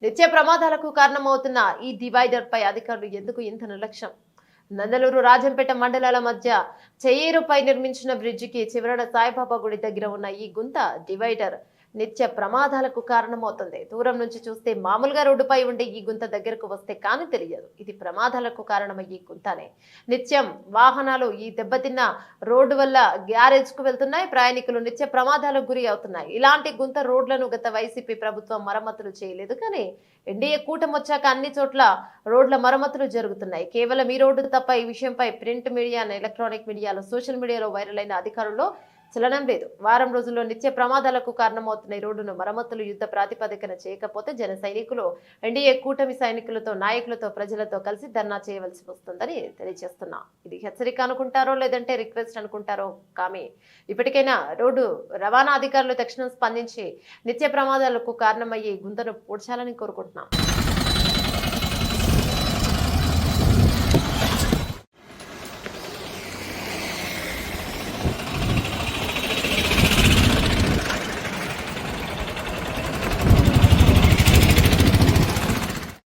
నిత్య ప్రమాదాలకు కారణమవుతున్న ఈ డివైడర్ పై అధికారులు ఎందుకు ఇంత నిర్లక్ష్యం? నందలూరు రాజంపేట మండలాల మధ్య చెయ్యేరుపై నిర్మించిన బ్రిడ్జికి చివరన సాయిబాబా గుడి దగ్గర ఉన్న ఈ గుంత డివైడర్ నిత్య ప్రమాదాలకు కారణమవుతుంది. దూరం నుంచి చూస్తే మామూలుగా రోడ్డుపై ఉండే ఈ గుంత దగ్గరకు వస్తే కానీ తెలియదు ఇది ప్రమాదాలకు కారణమయ్యే గుంతనే. నిత్యం వాహనాలు ఈ దెబ్బతిన్న రోడ్డు వల్ల గ్యారేజ్ కు వెళ్తున్నాయి. ప్రయాణికులు నిత్య ప్రమాదాలకు గురి అవుతున్నాయి. ఇలాంటి గుంత రోడ్లను గత వైసీపీ ప్రభుత్వం మరమ్మతులు చేయలేదు. కానీ ఎన్డీఏ కూటమి వచ్చాక అన్ని చోట్ల రోడ్ల మరమ్మతులు జరుగుతున్నాయి. కేవలం ఈ రోడ్డు తప్ప ఈ విషయంపై ప్రింట్ మీడియా, ఎలక్ట్రానిక్ మీడియాలో, సోషల్ మీడియాలో వైరల్ అయిన అధికారుల్లో చలనం లేదు. వారం రోజుల్లో నిత్య ప్రమాదాలకు కారణమవుతున్న ఈ రోడ్డును మరమ్మతులు యుద్ధ ప్రాతిపదికన చేయకపోతే జన సైనికులు, ఎన్డీఏ కూటమి సైనికులతో, నాయకులతో, ప్రజలతో కలిసి ధర్నా చేయవలసి వస్తుందని తెలియజేస్తున్నా. ఇది హెచ్చరిక అనుకుంటారో లేదంటే రిక్వెస్ట్ అనుకుంటారో కానీ ఇప్పటికైనా రోడ్డు రవాణా అధికారులు తక్షణం స్పందించి నిత్య ప్రమాదాలకు కారణమయ్యే గుంతను పూడ్చాలని కోరుకుంటున్నాం.